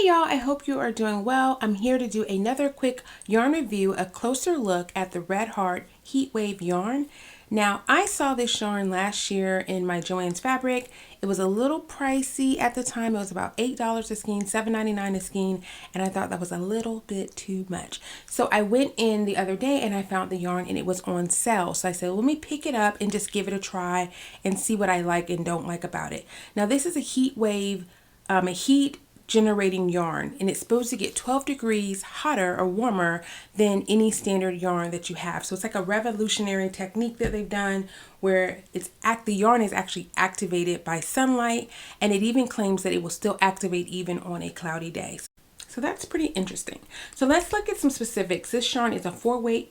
y'all, I hope you are doing well. I'm here to do another quick yarn review, a closer look at the Red Heart Heat Wave yarn. Now, I saw this yarn last year in my Joann's fabric. It was a little pricey at the time. It was about $8 a skein, $7.99 a skein, and I thought that was a little bit too much. So I went in the other day and I found the yarn and it was on sale. So I said, let me pick it up and just give it a try and see what I like and don't like about it. Now, this is a heat wave, a heat generating yarn, and it's supposed to get 12 degrees hotter or warmer than any standard yarn that you have. So it's like a revolutionary technique that they've done where the yarn is actually activated by sunlight, and it even claims that it will still activate even on a cloudy day. So that's pretty interesting. So let's look at some specifics. This yarn is a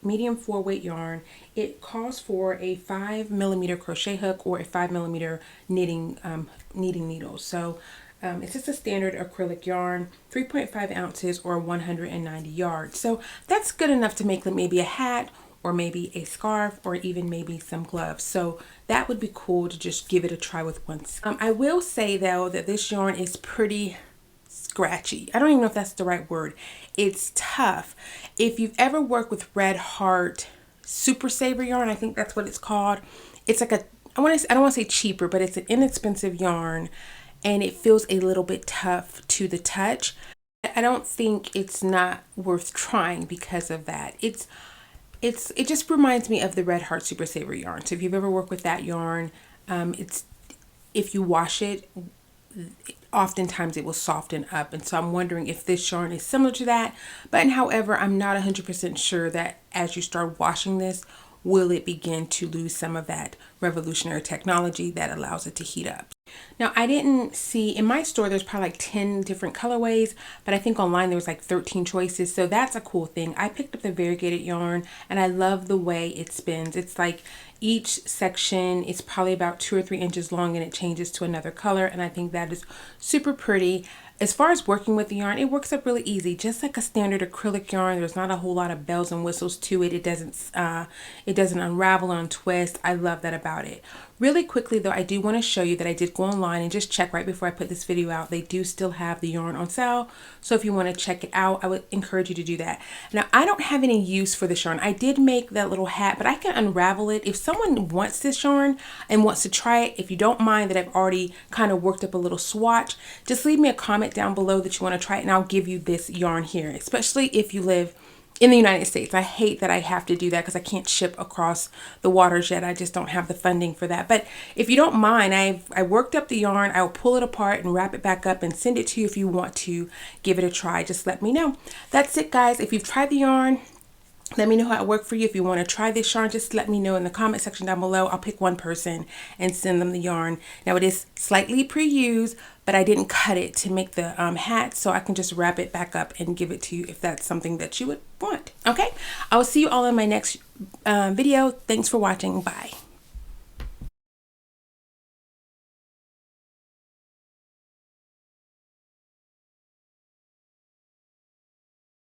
medium 4-weight yarn. It calls for a 5mm crochet hook or a 5mm knitting needle. So it's just a standard acrylic yarn, 3.5 ounces or 190 yards. So that's good enough to make maybe a hat or maybe a scarf or even maybe some gloves. So that would be cool to just give it a try with once. I will say though that this yarn is pretty scratchy. I don't even know if that's the right word. It's tough. If you've ever worked with Red Heart Super Saver yarn, I think that's what it's called. It's like I don't want to say cheaper, but it's an inexpensive yarn. And it feels a little bit tough to the touch. I don't think it's not worth trying because of that. It just reminds me of the Red Heart Super Saver yarn. So if you've ever worked with that yarn, if you wash it, oftentimes it will soften up. And so I'm wondering if this yarn is similar to that. But however, I'm not 100% sure that as you start washing this, will it begin to lose some of that revolutionary technology that allows it to heat up. Now, I didn't see, in my store, there's probably like 10 different colorways, but I think online there was like 13 choices. So that's a cool thing. I picked up the variegated yarn and I love the way it spins. It's like each section is probably about 2 or 3 inches long and it changes to another color. And I think that is super pretty. As far as working with the yarn, it works up really easy, just like a standard acrylic yarn. There's not a whole lot of bells and whistles to it. It doesn't unravel or untwist. I love that about it. Really quickly though, I do want to show you that I did go online and just check right before I put this video out. They do still have the yarn on sale. So if you want to check it out, I would encourage you to do that. Now, I don't have any use for this yarn. I did make that little hat, but I can unravel it. If someone wants this yarn and wants to try it, if you don't mind that I've already kind of worked up a little swatch, just leave me a comment down below that you want to try it and I'll give you this yarn here, especially if you live in the United States. I hate that I have to do that because I can't ship across the waters yet. I just don't have the funding for that. But if you don't mind, I worked up the yarn. I will pull it apart and wrap it back up and send it to you if you want to give it a try. Just let me know. That's it, guys. If you've tried the yarn, let me know how it worked for you. If you want to try this yarn, just let me know in the comment section down below. I'll pick one person and send them the yarn. Now, it is slightly pre-used, but I didn't cut it to make the hat, so I can just wrap it back up and give it to you if that's something that you would want. Okay, I will see you all in my next video. Thanks for watching. Bye.